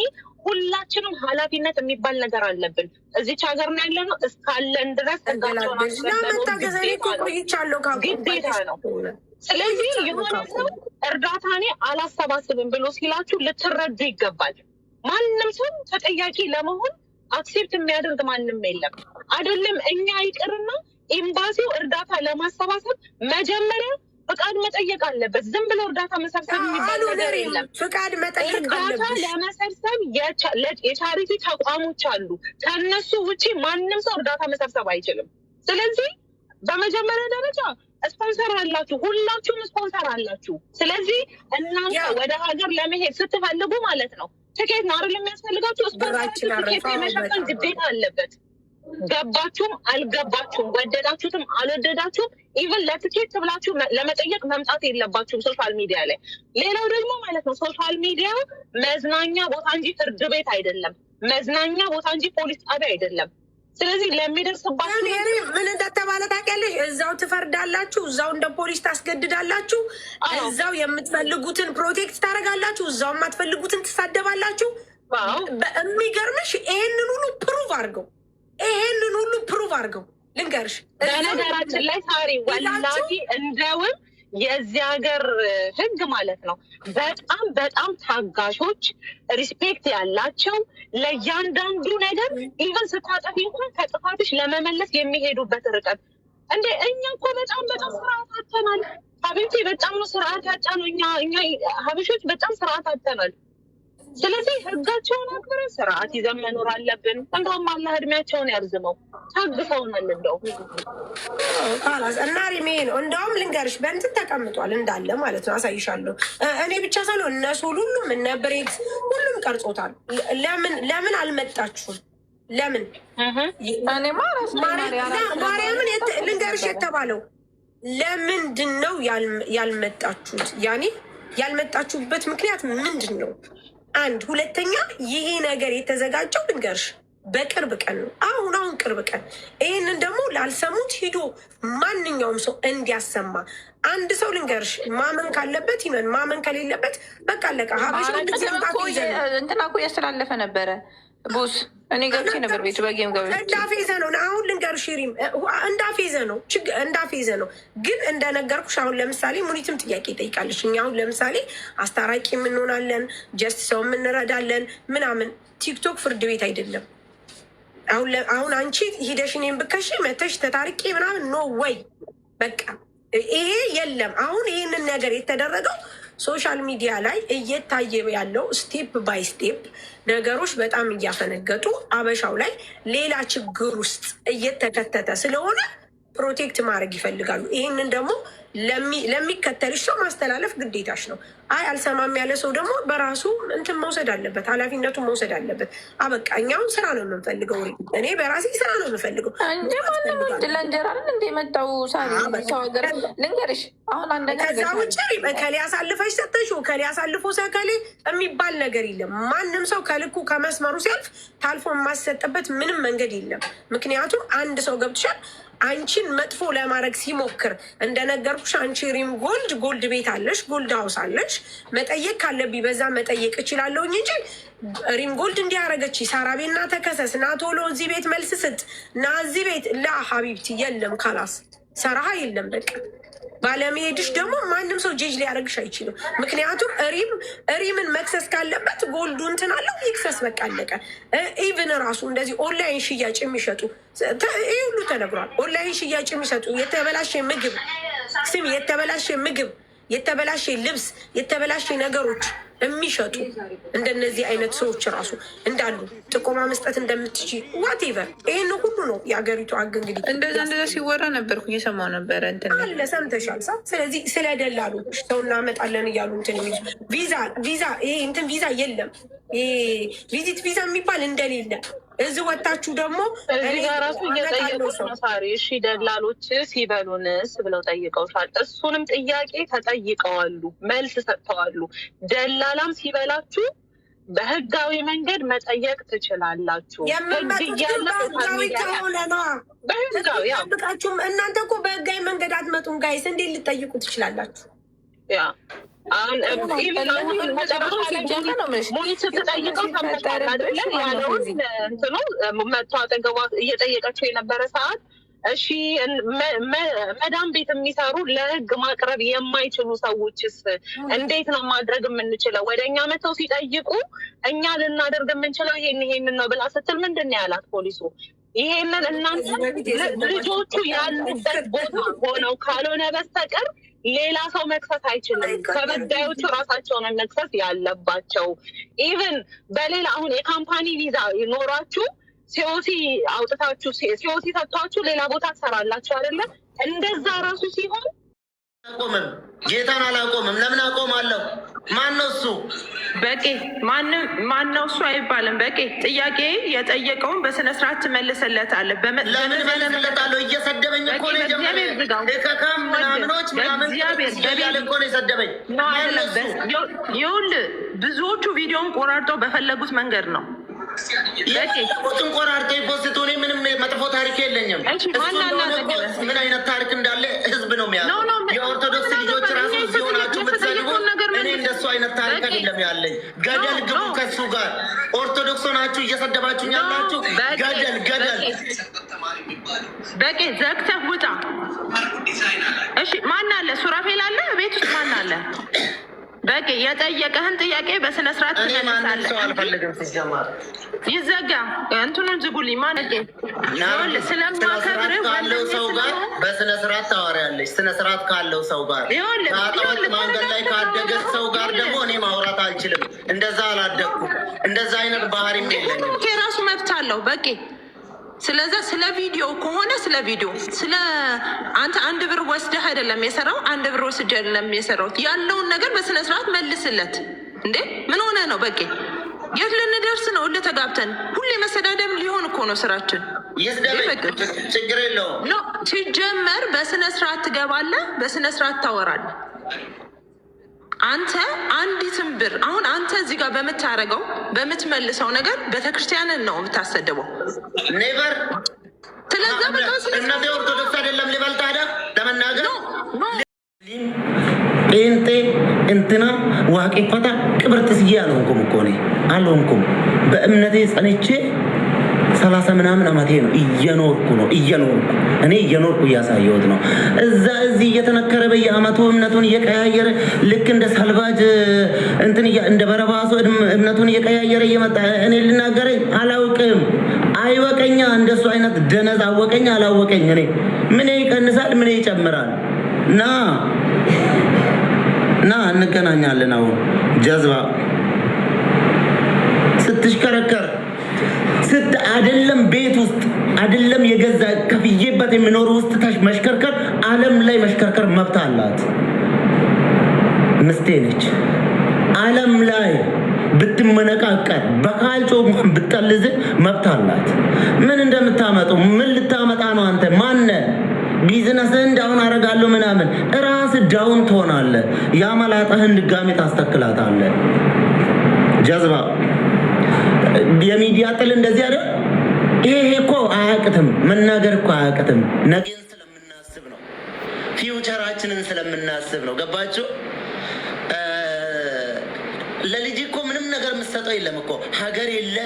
ሁላችንም ኃላፊነት የሚባል ነገር አለብን። እዚች ሀገር ነው ያለ ነው እስካለን ድረስ ግዴታ ነው። ስለዚህ የሆነ ሰው እርዳታ እኔ አላሰባስብም ብሎ ሲላችሁ ልትረዱ ይገባል። ማንም ሰው ተጠያቂ ለመሆን አክሴፕት የሚያደርግ ማንም የለም። አይደለም እኛ ይቅርና ኤምባሲው እርዳታ ለማሰባሰብ መጀመሪያ ፍቃድ መጠየቅ አለበት። ዝም ብሎ እርዳታ መሰብሰብ የሚባል ነገር የለም። ፍቃድ መጠየቅ እርዳታ ለመሰብሰብ የቻሪቲ ተቋሞች አሉ። ከነሱ ውጪ ማንም ሰው እርዳታ መሰብሰብ አይችልም። ስለዚህ በመጀመሪያ ደረጃ ስፖንሰር አላችሁ፣ ሁላችሁም ስፖንሰር አላችሁ። ስለዚህ እናንተ ወደ ሀገር ለመሄድ ስትፈልጉ ማለት ነው ትኬት ነው አይደል የሚያስፈልጋችሁ? ስፖንሰር ትኬት የመሸፈን ግዴታ አለበት። ገባችሁም አልገባችሁም ወደዳችሁትም አልወደዳችሁም ኢቨን ለትኬት ብላችሁ ለመጠየቅ መምጣት የለባችሁም ሶሻል ሚዲያ ላይ። ሌላው ደግሞ ማለት ነው ሶሻል ሚዲያ መዝናኛ ቦታ እንጂ ፍርድ ቤት አይደለም፣ መዝናኛ ቦታ እንጂ ፖሊስ ጣቢያ አይደለም። ስለዚህ ለሚደርስባችሁ ምን እንደተባለ ታውቂያለሽ? እዛው ትፈርዳላችሁ፣ እዛው እንደ ፖሊስ ታስገድዳላችሁ፣ እዛው የምትፈልጉትን ፕሮቴክት ታደርጋላችሁ፣ እዛው የማትፈልጉትን ትሳደባላችሁ። የሚገርምሽ ይሄንን ሁሉ ፕሩቭ አድርገው ልንገርሽ። በነገራችን ላይ ሳሪ ወላሂ እንደውም የዚህ ሀገር ሕግ ማለት ነው በጣም ታጋሾች ሪስፔክት ያላቸው ለእያንዳንዱ ነገር ኢቨን ስታጠፊ እንኳን ከጥፋትሽ ለመመለስ የሚሄዱበት ርቀት እንደ እኛ እኮ በጣም ስርዓት አጥተናል። ሀቢብቲ በጣም ነው ስርዓት ያጣነው። እኛ ሀበሾች በጣም ስርዓት አጥተናል። ስለዚህ ሕጋቸውን አክብረን ስርዓት ይዘን መኖር አለብን። እንደውም አላህ እድሜያቸውን ያርዝመው ታግሰውናል። እንደው እና ሪሜ ነው እንደውም ልንገርሽ በእንትን ተቀምጧል እንዳለ ማለት ነው። አሳይሻለሁ። እኔ ብቻ ሳይሆን እነሱ ሁሉም እነ ብሬክስ ሁሉም ቀርጾታል። ለምን አልመጣችሁም? ለምን ማርያምን ልንገርሽ የተባለው ለምንድን ነው ያልመጣችሁት? ያኔ ያልመጣችሁበት ምክንያት ምንድን ነው? አንድ ሁለተኛ ይሄ ነገር የተዘጋጀው ልንገርሽ በቅርብ ቀን ነው። አሁን ቅርብ ቀን። ይህንን ደግሞ ላልሰሙት ሂዶ ማንኛውም ሰው እንዲያሰማ አንድ ሰው ልንገርሽ ማመን ካለበት ይመን፣ ማመን ከሌለበት በቃ አለቃ። ሀበሻ እንትና እኮ እያስተላለፈ ነበረ ቦስ እኔ ገብቼ ነበር ቤቱ በጌም ገብቼ እንዳፌዘ ነው። አሁን ልንገርሽ ሪም እንዳፌዘ ነው። ግን እንደነገርኩሽ አሁን ለምሳሌ ሙኒትም ጥያቄ ይጠይቃለች። እኛ አሁን ለምሳሌ አስታራቂ የምንሆናለን፣ ጀስት ሰው የምንረዳለን ምናምን። ቲክቶክ ፍርድ ቤት አይደለም። አሁን አንቺ ሂደሽ እኔን ብከሽ መተሽ ተታርቄ ምናምን ኖ ወይ በቃ ይሄ የለም። አሁን ይህንን ነገር የተደረገው ሶሻል ሚዲያ ላይ እየታየ ያለው ስቴፕ ባይ ስቴፕ ነገሮች በጣም እያፈነገጡ አበሻው ላይ ሌላ ችግር ውስጥ እየተከተተ ስለሆነ ፕሮቴክት ማድረግ ይፈልጋሉ። ይህንን ደግሞ ለሚከተልሽ ሰው ማስተላለፍ ግዴታሽ ነው። አይ አልሰማም ያለ ሰው ደግሞ በራሱ እንትን መውሰድ አለበት፣ ኃላፊነቱን መውሰድ አለበት። አበቃ እኛውን ስራ ነው የምንፈልገው። እኔ በራሴ ስራ ነው የምፈልገው። እንደ ማንም ለእንጀራን እንደ መጣው ሳሪ ሰው ሀገር ልንገርሽ። አሁን አንደኛ ከዛ ውጭ ከሌ አሳልፈሽ ሰጠሽው ከሌ አሳልፎ ሰከሌ የሚባል ነገር የለም። ማንም ሰው ከልኩ ከመስመሩ ሲያልፍ ታልፎ የማሰጥበት ምንም መንገድ የለም። ምክንያቱም አንድ ሰው ገብቶሻል አንቺን መጥፎ ለማድረግ ሲሞክር እንደነገርኩሽ አንቺ ሪም ጎልድ ቤት አለሽ፣ ጎልድ ሀውስ አለሽ። መጠየቅ ካለብኝ በዛ መጠየቅ እችላለሁኝ እንጂ ሪም ጎልድ እንዲያደረገች ሳራ ቤት ና ተከሰስ ና ቶሎ እዚህ ቤት መልስ ስጥ ና እዚህ ቤት ላ ሀቢብቲ የለም። ካላስ ሰራሃ የለም በቃ። ባለመሄድሽ ደግሞ ማንም ሰው ጄጅ ሊያደርግሽ አይችልም። ምክንያቱም ሪምን መክሰስ ካለበት ጎልዱ እንትን አለው ይክሰስ፣ በቃ አለቀ። ኢቭን ራሱ እንደዚህ ኦንላይን ሽያጭ የሚሸጡ ይህ ሁሉ ተነግሯል። ኦንላይን ሽያጭ የሚሰጡ የተበላሸ ምግብ ስም፣ የተበላሸ ምግብ፣ የተበላሸ ልብስ፣ የተበላሸ ነገሮች የሚሸጡ እንደነዚህ አይነት ሰዎች ራሱ እንዳሉ ጥቆማ መስጠት እንደምትችል ዋቴቨር ይህን ሁሉ ነው የአገሪቱ ህግ። እንግዲህ እንደዛ ሲወራ ነበርኩ እየሰማሁ ነበረ አለ ሰምተሻል። ስለዚህ ስለ ደላሎች ሰው እናመጣለን እያሉ እንትን የሚሉ ቪዛ ይሄ እንትን ቪዛ የለም፣ ቪዚት ቪዛ የሚባል እንደሌለ እዚህ ወጣችሁ ደግሞ እዚህ ጋር ራሱ እየጠየቁ ሳሪ እሺ ደላሎች ሲበሉንስ ብለው ጠይቀውሻል። እሱንም ጥያቄ ተጠይቀዋሉ፣ መልስ ሰጥተዋሉ። ደላላም ሲበላችሁ በህጋዊ መንገድ መጠየቅ ትችላላችሁ። በህጋዊቃችሁም እናንተ እኮ በህጋዊ መንገድ አትመጡም ጋይስ፣ እንዴት ልጠይቁ ትችላላችሁ? ያ አሁን ሙኒት ስትጠይቀው ተመጣጣ አይደለም ያለውን እንትኑ መጥቶ አጠገቧ እየጠየቀችው የነበረ ሰዓት እሺ መዳም ቤት የሚሰሩ ለህግ ማቅረብ የማይችሉ ሰዎችስ እንዴት ነው ማድረግ የምንችለው? ወደ እኛ መጥተው ሲጠይቁ እኛ ልናደርግ የምንችለው ይሄንን ነው ብላ ስትል ምንድን ነው ያላት ፖሊሱ? ይሄንን እናንተ ልጆቹ ያሉበት ቦታ ሆነው ካልሆነ በስተቀር ሌላ ሰው መክሰስ አይችልም። ተበዳዮቹ ራሳቸው ነው መክሰስ ያለባቸው። ኢቭን በሌላ አሁን የካምፓኒ ቪዛ ይኖራችሁ ሲኦሲ አውጥታችሁ ሲኦሲ ሰጥቷችሁ ሌላ ቦታ ትሰራላችሁ አይደለም? እንደዛ ራሱ ሲሆን አቆምም ጌታን አላቆምም። ለምን አቆማለሁ? ማን ነው እሱ? በቂ ማን ነው እሱ አይባልም። በቂ ጥያቄ የጠየቀውን በስነ ስርዓት ትመልስለታለህ። ለምን መልስለታለሁ? እየሰደበኝ እኮ ነው የጀመረው። ከካም ምናምኖች ምናምን እያለ እኮ ነው የሰደበኝ። ይኸውልህ ብዙዎቹ ቪዲዮን ቆራርጠው በፈለጉት መንገድ ነው ቁጥን ቆራርጦ ፖስት ሆኔ ምንም መጥፎ ታሪክ የለኝም። ምን አይነት ታሪክ እንዳለ ህዝብ ነው የሚያለው። የኦርቶዶክስ ልጆች ራሱ ሲሆናችሁ የምትሰድቡ እኔ እንደሱ አይነት ታሪክ አይደለም ያለኝ። ገደል ግቡ ከሱ ጋር። ኦርቶዶክስ ሆናችሁ እየሰደባችሁኝ ያላችሁ ገደል በቂ ዘግተህ ውጣ። እሺ ማን አለ? ሱራፌል አለ ቤት ውስጥ ማን አለ? በቂ የጠየቀህን ጥያቄ በስነ ስርዓት ትመልሳለህ። ይዘጋ እንትኑን ዝጉልኝ። ማለት ስለማከብርህ ካለው ሰው ጋር በስነ ስርዓት ታወሪያለሽ። ስነ ስርዓት ካለው ሰው ጋር ታጠወት መንገድ ላይ ካደገ ሰው ጋር ደግሞ እኔ ማውራት አልችልም። እንደዛ አላደግኩም። እንደዛ አይነት ባህሪም የለኝም። የራሱ መብት አለው። በቂ ስለዛ ስለ ቪዲዮ ከሆነ ስለ ቪዲዮ ስለ አንተ አንድ ብር ወስደህ አይደለም የሰራው፣ አንድ ብር ወስጄ አይደለም የሰራው። ያለውን ነገር በስነ ስርዓት መልስለት። እንዴ ምን ሆነ ነው? በቂ የት ልንደርስ ነው? ተጋብተን ሁሌ መሰዳደብ ሊሆን እኮ ነው ስራችን። ችግር የለውም። ሲጀመር በስነ ስርዓት ትገባለህ፣ በስነ ስርዓት ታወራለህ። አንተ አንዲትን ብር አሁን አንተ እዚህ ጋር በምታደርገው በምትመልሰው ነገር ቤተክርስቲያንን ነው የምታሰድበው። ኔቨር ስለዛ እነዚ ኦርቶዶክስ አይደለም ሊበል ታዲያ ለመናገር ጴንጤ እንትና ዋቄፈታ ቅብርት ስዬ አልሆንኩም እኮ እኔ አልሆንኩም። በእምነቴ ጸንቼ 30 ምናምን አመቴ ነው እየኖርኩ እኔ እየኖርኩ እያሳየሁት ነው። እዚህ እየተነከረ በየአመቱ እምነቱን እየቀያየረ ልክ እንደ ሳልቫጅ እንትን እንደ በረባሶ እምነቱን እየቀያየረ እየመጣ እኔ ልናገረኝ አላውቅም። አይወቀኛ እንደሱ አይነት ደነዝ አወቀኝ አላወቀኝ እኔ ምን ይቀንሳል ምን ይጨምራል? እና እንገናኛለን። አሁን ጀዝባ ስትሽከረከር አይደለም ቤት ውስጥ አይደለም የገዛ ከፍዬበት የሚኖር ውስጥ መሽከርከር ዓለም ላይ መሽከርከር መብት አላት። ምስቴ ነች። ዓለም ላይ ብትመነቃቀር በካልቾ ብትጠልዝ መብት አላት። ምን እንደምታመጣው ምን ልታመጣ ነው አንተ? ማነ ቢዝነስህን ዳውን አደርጋለሁ ምናምን ራስ ዳውን ትሆናለህ። ያመላጠህን ድጋሜ ታስተክላታለህ። ጀዝባ የሚዲያ ጥል እንደዚህ አይደል? ይሄ እኮ አያቅትም፣ መናገር እኮ አያቅትም። ነገን ስለምናስብ ነው፣ ፊውቸራችንን ስለምናስብ ነው። ገባችሁ? ለልጅ እኮ ምንም ነገር የምትሰጠው የለም እኮ። ሀገር የለ፣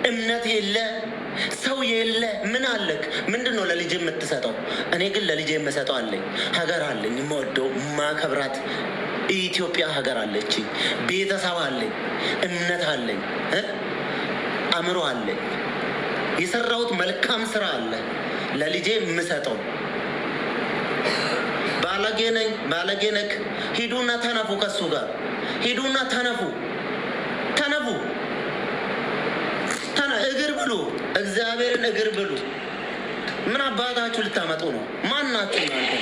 እምነት የለ፣ ሰው የለ። ምን አለክ? ምንድን ነው ለልጅ የምትሰጠው? እኔ ግን ለልጅ የምሰጠው አለኝ። ሀገር አለኝ፣ የምወደው ማከብራት ኢትዮጵያ ሀገር አለችኝ። ቤተሰብ አለኝ፣ እምነት አለኝ፣ አእምሮ አለኝ። የሰራሁት መልካም ስራ አለ ለልጄ የምሰጠው። ባለጌ ነኝ ባለጌ ነክ። ሂዱና ተነፉ፣ ከሱ ጋር ሂዱና ተነፉ፣ ተነፉ፣ እግር ብሉ፣ እግዚአብሔርን እግር ብሉ። ምን አባታችሁ ልታመጡ ነው? ማናችሁ እናንተ?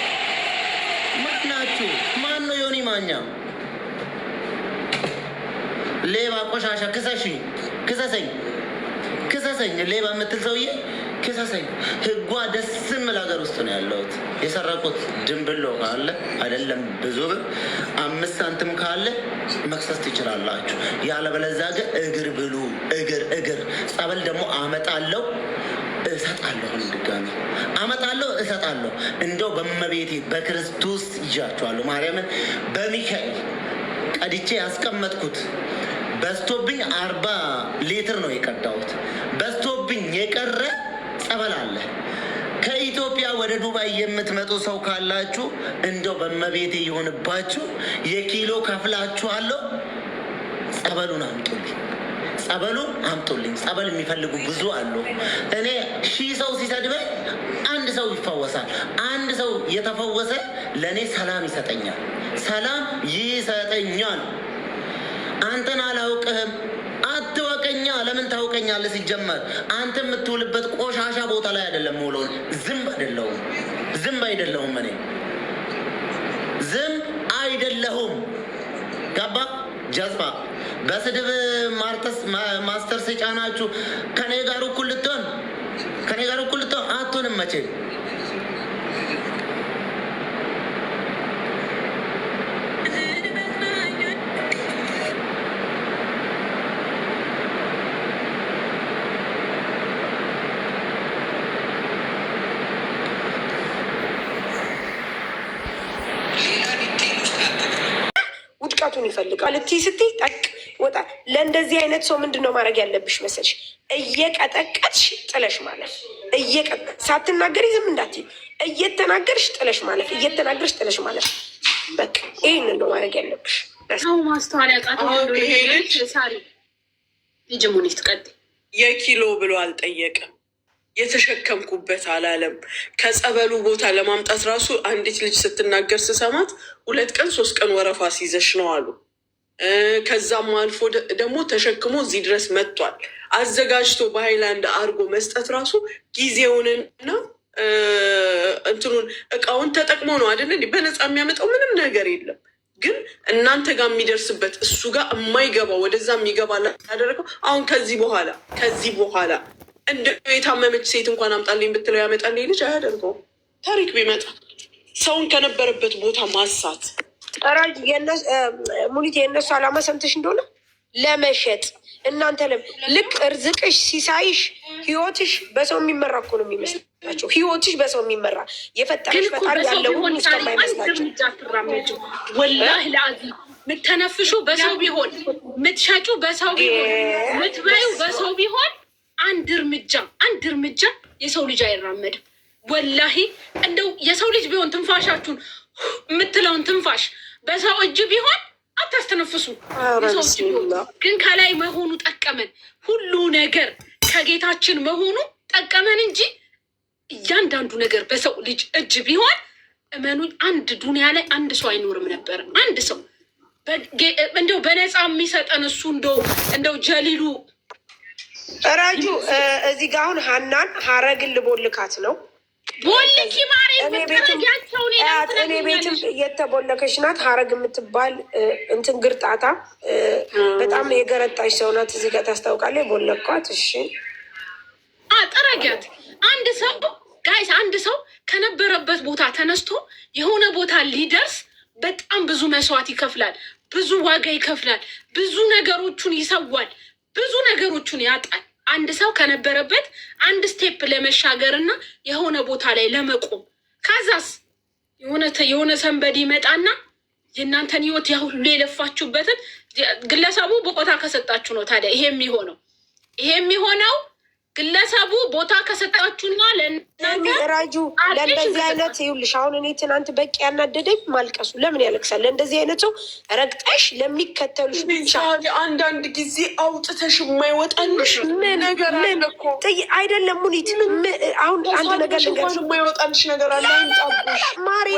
ማናችሁ? ማን ነው ዮኒ ማኛ? ሌባ ቆሻሻ፣ ክሰሽኝ፣ ክሰሰኝ፣ ክሰሰኝ። ሌባ የምትል ሰውዬ ክሰሰኝ። ህጓ ደስ የሚል ሀገር ውስጥ ነው ያለሁት። የሰረቁት ድንብሎ ካለ አይደለም ብዙ ብር 5 ሳንቲም ካለ መክሰስ ትችላላችሁ። ያለበለዚያ ግን እግር ብሉ፣ እግር እግር። ጸበል ደግሞ አመጣለሁ እሰጣለሁ፣ ድጋሚ አመጣለሁ እሰጣለሁ። እንደው በመቤቴ በክርስቶስ ይዣችኋለሁ። ማርያምን በሚካኤል ቀድቼ ያስቀመጥኩት በስቶብኝ 40 ሊትር ነው የቀዳሁት። በስቶብኝ የቀረ ጸበል አለ። ከኢትዮጵያ ወደ ዱባይ የምትመጡ ሰው ካላችሁ እንደው በመቤቴ የሆንባችሁ የኪሎ ከፍላችኋለሁ። ጸበሉን አምጡልኝ፣ ጸበሉን አምጡልኝ። ጸበል የሚፈልጉ ብዙ አሉ። እኔ 1000 ሰው ሲሰድበኝ 1 ሰው ይፈወሳል። 1 ሰው የተፈወሰ ለእኔ ሰላም ይሰጠኛል፣ ሰላም ይሰጠኛል። አንተን አላውቅህም፣ አትወቀኛ። ለምን ታውቀኛለህ? ሲጀመር አንተ የምትውልበት ቆሻሻ ቦታ ላይ አይደለም ውሎን። ዝንብ አይደለሁም፣ ዝንብ አይደለሁም፣ እኔ ዝንብ አይደለሁም። ገባ? ጀዝባ በስድብ ማስተር ሲጫናችሁ ከኔ ጋር እኩል ልትሆን አትሆንም መቼም። ውድቀቱን ይፈልጋል። ልትይ ስትይ ጠቅ ወጣ። ለእንደዚህ አይነት ሰው ምንድን ነው ማድረግ ያለብሽ መሰልሽ? እየቀጠቀጥሽ ጥለሽ ማለፍ። ሳትናገሪ ዝም እንዳትይ፣ እየተናገርሽ ጥለሽ ማለፍ፣ እየተናገርሽ ጥለሽ ማለፍ። በቃ ይህንን ነው ማድረግ ያለብሽ። ሰው ማስተዋል ያቃተው ይሄ ልጅ ሳሪ ልጅ ሙኒት ቀጥ የኪሎ ብሎ አልጠየቅም። የተሸከምኩበት አላለም። ከጸበሉ ቦታ ለማምጣት ራሱ አንዲት ልጅ ስትናገር ስሰማት 2 ቀን 3 ቀን ወረፋ ሲይዘሽ ነው አሉ። ከዛም አልፎ ደግሞ ተሸክሞ እዚህ ድረስ መጥቷል። አዘጋጅቶ በሃይላንድ አርጎ መስጠት ራሱ ጊዜውንና እንትኑን እቃውን ተጠቅሞ ነው አይደል? በነፃ የሚያመጣው ምንም ነገር የለም። ግን እናንተ ጋር የሚደርስበት እሱ ጋር የማይገባ ወደዛ የሚገባ ያደረገው አሁን ከዚህ በኋላ እንደ የታመመች ሴት እንኳን አምጣልኝ ብትለው ያመጣልኝ ልጅ አያደርገውም። ታሪክ ቢመጣ ሰውን ከነበረበት ቦታ ማሳት ሙኒት የእነሱ ዓላማ ሰምተሽ እንደሆነ ለመሸጥ እናንተ ልክ እርዝቅሽ ሲሳይሽ ህይወትሽ በሰው የሚመራ እኮ ነው የሚመስላቸው። ህይወትሽ በሰው የሚመራ የፈጠረሽ ፈጣሪ ያለው እስከማይመስላቸው ወላሂ ለአዚም የምትተነፍሹ በሰው ቢሆን የምትሸጩ በሰው ቢሆን የምትበዩ በሰው ቢሆን አንድ እርምጃ የሰው ልጅ አይራመድም። ወላሂ እንደው የሰው ልጅ ቢሆን ትንፋሻችሁን የምትለውን ትንፋሽ በሰው እጅ ቢሆን አታስተነፍሱ። የሰው እጅ ቢሆን ግን ከላይ መሆኑ ጠቀመን። ሁሉ ነገር ከጌታችን መሆኑ ጠቀመን እንጂ እያንዳንዱ ነገር በሰው ልጅ እጅ ቢሆን እመኑኝ አንድ ዱንያ ላይ አንድ ሰው አይኖርም ነበር። አንድ ሰው እንደው በነፃ የሚሰጠን እሱ እንደው ጀሊሉ ራጁ እዚህ ጋር አሁን ሀናን ሀረግን ልቦልካት ነው። ቦልኪ ማሪ እኔ ቤትም የተቦለከች ናት። ሀረግ የምትባል እንትን ግርጣታ በጣም የገረጣች ሰው ናት። እዚህ ጋር ታስታውቃለች። ቦለኳት። እሺ ጠረጊያት። አንድ ሰው ጋይስ፣ አንድ ሰው ከነበረበት ቦታ ተነስቶ የሆነ ቦታ ሊደርስ በጣም ብዙ መስዋዕት ይከፍላል፣ ብዙ ዋጋ ይከፍላል፣ ብዙ ነገሮቹን ይሰዋል፣ ብዙ ነገሮቹን ያጣል። አንድ ሰው ከነበረበት አንድ ስቴፕ ለመሻገር እና የሆነ ቦታ ላይ ለመቆም ከዛስ የሆነ ሰንበዲ ይመጣና የእናንተን ህይወት ያሁሉ የለፋችሁበትን ግለሰቡ ቦታ ከሰጣችሁ ነው። ታዲያ ይሄ የሚሆነው ግለሰቡ ቦታ ከሰጣችሁና ራጁ ለእንደዚህ አይነት ይኸውልሽ፣ አሁን እኔ ትናንት በቂ ያናደደኝ ማልቀሱ። ለምን ያለቅሳል? ለእንደዚህ አይነት ሰው ረግጠሽ ለሚከተሉሽ ብቻ አንዳንድ ጊዜ አውጥተሽ የማይወጣልሽ ነገር አለ እኮ አይደለም። ሙኒት አሁን አንድ ነገር ልንገርሽ፣ የማይወጣልሽ ነገር አለ። አይጣብሽ ማሪ።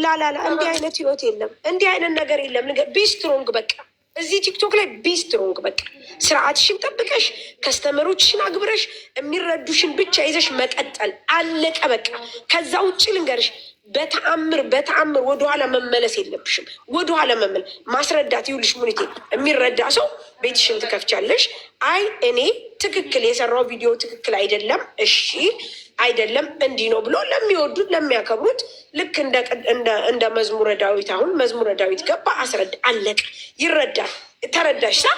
ላላላ እንዲህ አይነት ህይወት የለም፣ እንዲህ አይነት ነገር የለም። ነገር ቢስትሮንግ በቃ እዚህ ቲክቶክ ላይ ቢስትሮንግ በቃ ስርዓትሽን ጠብቀሽ ከስተመሮችሽን አግብረሽ የሚረዱሽን ብቻ ይዘሽ መቀጠል አለቀ በቃ። ከዛ ውጭ ልንገርሽ፣ በተአምር ወደኋላ መመለስ የለብሽም። ወደኋላ ማስረዳት ይውልሽ ሙኒቴ፣ የሚረዳ ሰው ቤትሽን ትከፍቻለሽ። አይ እኔ ትክክል የሰራው ቪዲዮ ትክክል አይደለም፣ እሺ አይደለም እንዲህ ነው ብሎ ለሚወዱት ለሚያከብሩት ልክ እንደ መዝሙረ ዳዊት። አሁን መዝሙረ ዳዊት ገባ፣ አስረዳ፣ አለቀ። ይረዳል። ተረዳሽ ሳ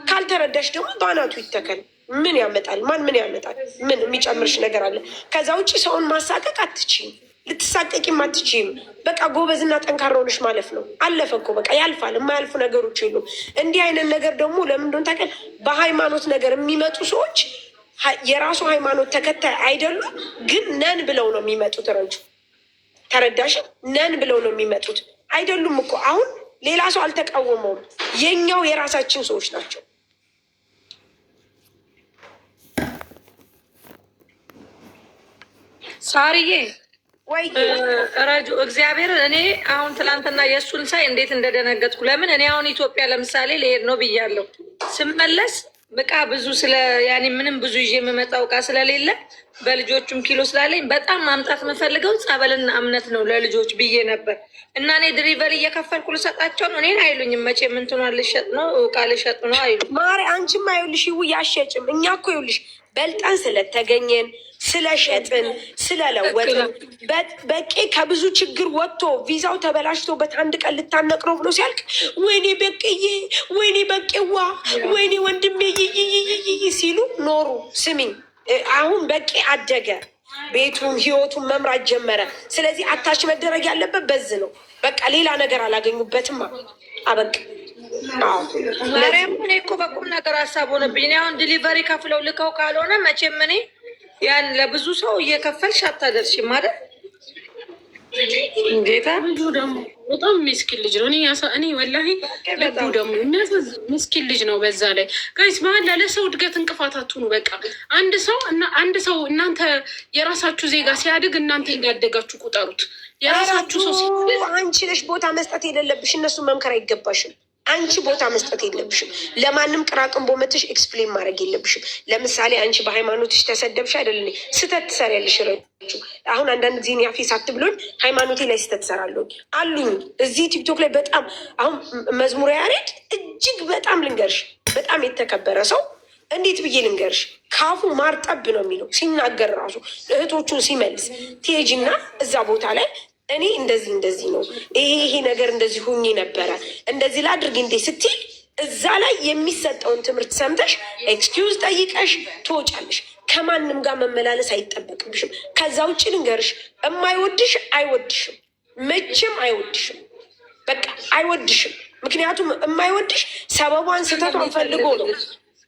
ካልተረዳሽ ደግሞ በአናቱ ይተከል። ምን ያመጣል? ምን ያመጣል? ምን የሚጨምርሽ ነገር አለ? ከዛ ውጭ ሰውን ማሳቀቅ አትችይም፣ ልትሳቀቂም አትችይም። በቃ ጎበዝና ጠንካራ ሆነሽ ማለፍ ነው። አለፈ እኮ በቃ ያልፋል። የማያልፉ ነገሮች የሉም። እንዲህ አይነት ነገር ደግሞ ለምን እንደሆነ ታውቂያለሽ? በሃይማኖት ነገር የሚመጡ ሰዎች የራሱ ሃይማኖት ተከታይ አይደሉም፣ ግን ነን ብለው ነው የሚመጡት። ረጁ ተረዳሽ? ነን ብለው ነው የሚመጡት። አይደሉም እኮ አሁን ሌላ ሰው አልተቃወመውም። የኛው የራሳችን ሰዎች ናቸው። ሳርዬ ወይ ረጁ እግዚአብሔር፣ እኔ አሁን ትላንትና የእሱን ሳይ እንዴት እንደደነገጥኩ። ለምን እኔ አሁን ኢትዮጵያ ለምሳሌ ልሄድ ነው ብያለሁ። ስመለስ በቃ ብዙ ያኔ ምንም ብዙ ይዤ የምመጣው እቃ ስለሌለ በልጆቹም ኪሎ ስላለኝ በጣም ማምጣት የምፈልገው ጸበልና እምነት ነው ለልጆች ብዬ ነበር። እና እኔ ድሪቨሪ እየከፈልኩ ልሰጣቸው ነው። እኔን አይሉኝም መቼ ምንትኗ ልሸጥ ነው እቃ ልሸጥ ነው አይሉ ማሪ። አንቺማ ይኸውልሽ ያሸጭም እኛ እኮ ይኸውልሽ በልጠን ስለተገኘን ስለሸጥን ስለለወጥን በቄ ከብዙ ችግር ወጥቶ ቪዛው ተበላሽቶበት አንድ ቀን ልታነቅ ነው ብሎ ሲያልቅ ወይኔ በቄዬ፣ ወይኔ በቄዋ፣ ወይኔ ወንድሜ ይይይይይ ሲሉ ኖሩ። ስሚኝ አሁን በቄ አደገ፣ ቤቱን ህይወቱን መምራት ጀመረ። ስለዚህ አታች መደረግ ያለበት በዝ ነው በቃ። ሌላ ነገር አላገኙበትም። አበቃ። ማርያም እኔ እኮ በቁም ነገር ሀሳብ ሆነብኝ። እኔ አሁን ዲሊቨሪ ከፍለው ልከው ካልሆነ መቼም እኔ ያን ለብዙ ሰው እየከፈልሽ አታደርሽም ማለት እንዴታ። ልጁ ደግሞ በጣም ምስኪን ልጅ ነው። እኔ ወላሂ ልቡ ደግሞ ምስኪን ልጅ ነው። በዛ ላይ ጋይስ መሀል ለሰው እድገት እንቅፋት አትሁኑ። በቃ አንድ ሰው እናንተ የራሳችሁ ዜጋ ሲያድግ እናንተ እንዳደጋችሁ ቁጠሩት። የራሳችሁ ሰው አንቺ ነሽ ቦታ መስጠት የሌለብሽ፣ እነሱ መምከር አይገባሽም። አንቺ ቦታ መስጠት የለብሽም። ለማንም ቅራቅንቦ መተሽ ኤክስፕሌን ማድረግ የለብሽም። ለምሳሌ አንቺ በሃይማኖትሽ ተሰደብሽ አይደል? ስህተት ትሰሪያለሽ። ረጁ አሁን አንዳንድ ጊዜ ያፌ ሳትብሎኝ ሃይማኖቴ ላይ ስህተት ትሰራለሁ አሉኝ እዚህ ቲክቶክ ላይ በጣም አሁን መዝሙረ ያሬድ እጅግ በጣም ልንገርሽ፣ በጣም የተከበረ ሰው እንዴት ብዬ ልንገርሽ፣ ካፉ ማር ጠብ ነው የሚለው ሲናገር ራሱ እህቶቹን ሲመልስ ትሄጂና እዛ ቦታ ላይ እኔ እንደዚህ ነው ይሄ ነገር እንደዚህ ሁኚ ነበረ እንደዚህ ላድርግ እንዴ ስትይ እዛ ላይ የሚሰጠውን ትምህርት ሰምተሽ ኤክስኪውዝ ጠይቀሽ ትወጫለሽ። ከማንም ጋር መመላለስ አይጠበቅብሽም። ከዛ ውጭ ልንገርሽ፣ የማይወድሽ አይወድሽም፣ መቼም አይወድሽም። በቃ አይወድሽም። ምክንያቱም የማይወድሽ ሰበቧን ስህተቷን ፈልጎ ነው።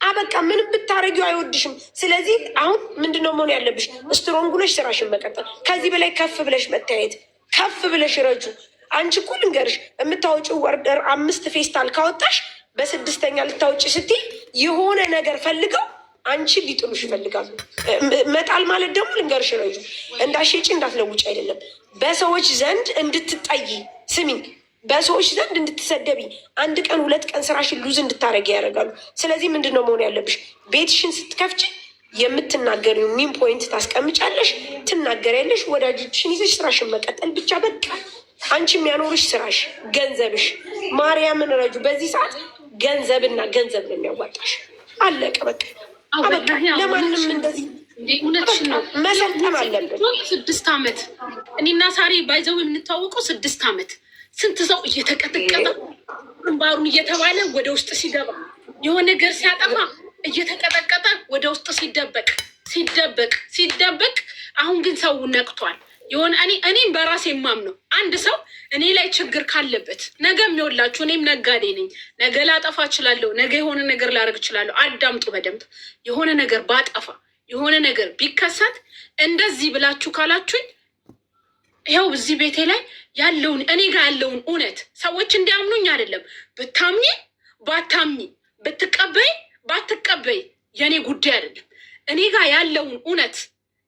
አበቃ ምንም ብታረጊው አይወድሽም። ስለዚህ አሁን ምንድነው መሆን ያለብሽ? ስትሮንግ ነሽ፣ ስራሽን መቀጠል። ከዚህ በላይ ከፍ ብለሽ መታየት፣ ከፍ ብለሽ ረጁ። አንቺ እኮ ልንገርሽ የምታወጪው ወርደር 5 ፌስታል ካወጣሽ በ6ኛ ልታወጪ ስትይ የሆነ ነገር ፈልገው አንቺ ሊጥሉሽ ይፈልጋሉ። መጣል ማለት ደግሞ ልንገርሽ ረጁ እንዳትሸጪ እንዳትለውጭ አይደለም፣ በሰዎች ዘንድ እንድትጠይ ስሚኝ፣ በሰዎች ዘንድ እንድትሰደቢ፣ አንድ ቀን 2 ቀን ስራሽን ሉዝ እንድታረጊ ያደርጋሉ። ስለዚህ ምንድን ነው መሆን ያለብሽ? ቤትሽን ስትከፍቺ የምትናገሪው ሚን ፖይንት ታስቀምጫለሽ፣ ትናገሪያለሽ፣ ወዳጆችሽን ይዘሽ ስራሽን መቀጠል ብቻ በቃ። አንቺ የሚያኖርሽ ስራሽ፣ ገንዘብሽ። ማርያምን ረጁ በዚህ ሰዓት ገንዘብና ገንዘብ ነው የሚያዋጣሽ። አለቀ በቃ። ለማንም እንደዚህ እውነትሽን ነው። መሰልጠን አለብን። 6 ዓመት እኔና ሳሪ ባይዘው የምንታወቀው 6 ዓመት ስንት ሰው እየተቀጠቀጠ ግንባሩን እየተባለ ወደ ውስጥ ሲገባ የሆነ ነገር ሲያጠፋ እየተቀጠቀጠ ወደ ውስጥ ሲደበቅ። አሁን ግን ሰው ነቅቷል። የሆነ እኔም በራሴ የማምነው አንድ ሰው እኔ ላይ ችግር ካለበት ነገ የሚወላችሁ፣ እኔም ነጋዴ ነኝ። ነገ ላጠፋ እችላለሁ። ነገ የሆነ ነገር ላደርግ እችላለሁ። አዳምጡ በደንብ። የሆነ ነገር ባጠፋ የሆነ ነገር ቢከሰት እንደዚህ ብላችሁ ካላችሁኝ ይኸው እዚህ ቤቴ ላይ ያለውን እኔ ጋር ያለውን እውነት ሰዎች እንዲያምኑኝ አይደለም። ብታምኚ ባታምኚ፣ ብትቀበይ ባትቀበይ የእኔ ጉዳይ አይደለም። እኔ ጋር ያለውን እውነት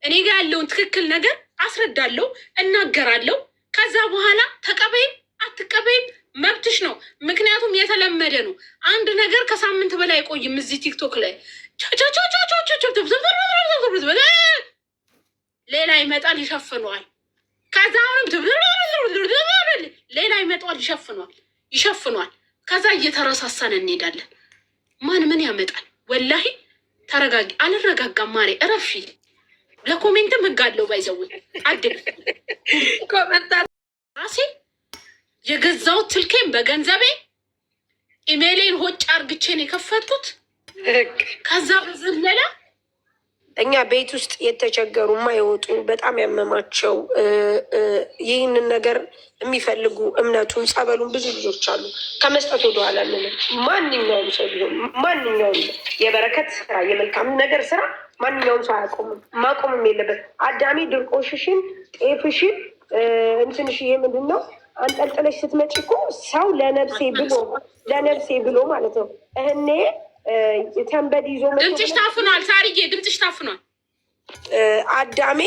እኔ ጋር ያለውን ትክክል ነገር አስረዳለሁ፣ እናገራለሁ። ከዛ በኋላ ተቀበይም አትቀበይም መብትሽ ነው። ምክንያቱም የተለመደ ነው። አንድ ነገር ከሳምንት በላይ አይቆይም። እዚህ ቲክቶክ ላይ ሌላ ይመጣል ይሸፍነዋል። ከዛ አሁንም ሌላ ይመጣል ይሸፍነዋል። ከዛ እየተረሳሳን እንሄዳለን። ማን ምን ያመጣል? ወላሂ ተረጋጊ። አልረጋጋም ማሬ እረፊ። ለኮሜንትም ህግ አለው። ባይዘው አድል ራሴ የገዛሁት ስልኬን በገንዘቤ ኢሜይሌን ሆጭ አርግቼን የከፈትኩት። ከዛ በዘለለ እኛ ቤት ውስጥ የተቸገሩ የማይወጡ በጣም ያመማቸው ይህንን ነገር የሚፈልጉ እምነቱን ጸበሉን ብዙ ልጆች አሉ። ከመስጠት ወደኋላ አንልም። ማንኛውም ሰው ቢሆን ማንኛውም የበረከት ስራ የመልካም ነገር ስራ ማንኛውም ሰው አያቆምም፣ ማቆምም የለበት። አዳሚ ድርቆሽሽን ጤፍሽን እንትንሽ ይሄ ምንድን ነው አንጠልጥለሽ ስትመጪ እኮ ሰው ለነብሴ ብሎ ማለት ነው። እህኔ ተንበድ ይዞ ድምፅሽ ታፍኗል። ሳርዬ ድምፅሽ ታፍኗል። አዳሜ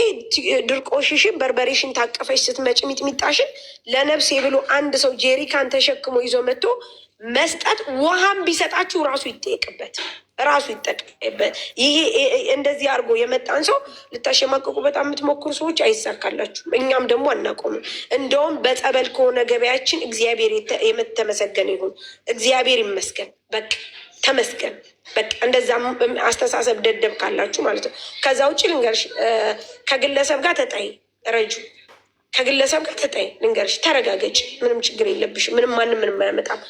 ድርቆሽሽን በርበሬሽን ታቀፈሽ ስትመጪ ሚጥሚጣሽን ለነብሴ ብሎ አንድ ሰው ጄሪካን ተሸክሞ ይዞ መጥቶ መስጠት፣ ውሃም ቢሰጣችሁ ራሱ ይጠየቅበት፣ ራሱ ይጠቀምበት። ይሄ እንደዚህ አድርጎ የመጣን ሰው ልታሸማቀቁ በጣም የምትሞክሩ ሰዎች አይሳካላችሁም። እኛም ደግሞ አናቆምም። እንደውም በጸበል ከሆነ ገበያችን እግዚአብሔር የተመሰገነ ይሁን። እግዚአብሔር ይመስገን። በቃ ተመስገን። በቃ እንደዛም አስተሳሰብ ደደብ ካላችሁ ማለት ነው። ከዛ ውጭ ልንገርሽ፣ ከግለሰብ ጋር ተጣይ ረጁ፣ ከግለሰብ ጋር ተጣይ ልንገርሽ፣ ተረጋገጭ። ምንም ችግር የለብሽ። ማንም ምንም አያመጣም።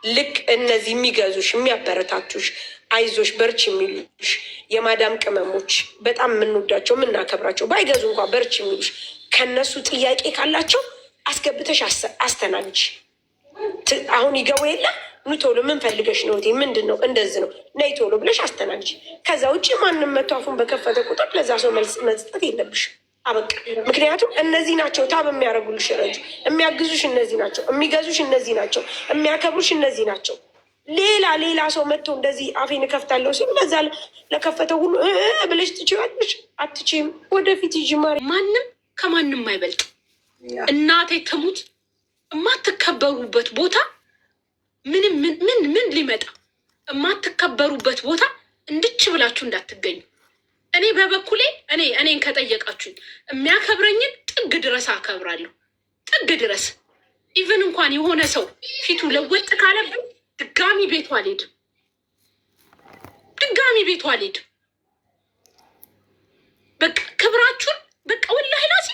ልክ እነዚህ የሚገዙሽ የሚያበረታቱሽ አይዞሽ በርች የሚሉሽ የማዳም ቅመሞች በጣም የምንወዳቸው የምናከብራቸው ባይገዙ እንኳ በርች የሚሉሽ ከነሱ ጥያቄ ካላቸው አስገብተሽ አስተናግጅ። አሁን ይገቡ የለ ኑ ቶሎ ምን ፈልገሽ ነው? ምንድን ነው? እንደዚህ ነው ነይ ቶሎ ብለሽ አስተናግጅ። ከዛ ውጭ ማንም መቶ አፉን በከፈተ ቁጥር ለዛ ሰው መስጠት የለብሽ። አበቃ። ምክንያቱም እነዚህ ናቸው ታብ የሚያደርጉልሽ ረጁ፣ የሚያግዙሽ እነዚህ ናቸው፣ የሚገዙሽ እነዚህ ናቸው፣ የሚያከብሩሽ እነዚህ ናቸው። ሌላ ሰው መጥቶ እንደዚህ አፌን እከፍታለሁ ሲል ለዛ ለከፈተው ሁሉ ብለሽ ትችያለሽ? አትችይም። ወደፊት ይጂ ማሪ። ማንም ከማንም አይበልጥ። እናቴ ትሙት የማትከበሩበት ቦታ ምን ሊመጣ የማትከበሩበት ቦታ እንድች ብላችሁ እንዳትገኙ። እኔ በበኩሌ እኔን ከጠየቃችሁኝ የሚያከብረኝን ጥግ ድረስ አከብራለሁ። ጥግ ድረስ ኢቨን እንኳን የሆነ ሰው ፊቱ ለወጥ ካለብን ድጋሚ ቤቱ አልሄድም። በቃ ክብራችሁን በቃ ወላሂ ላሲ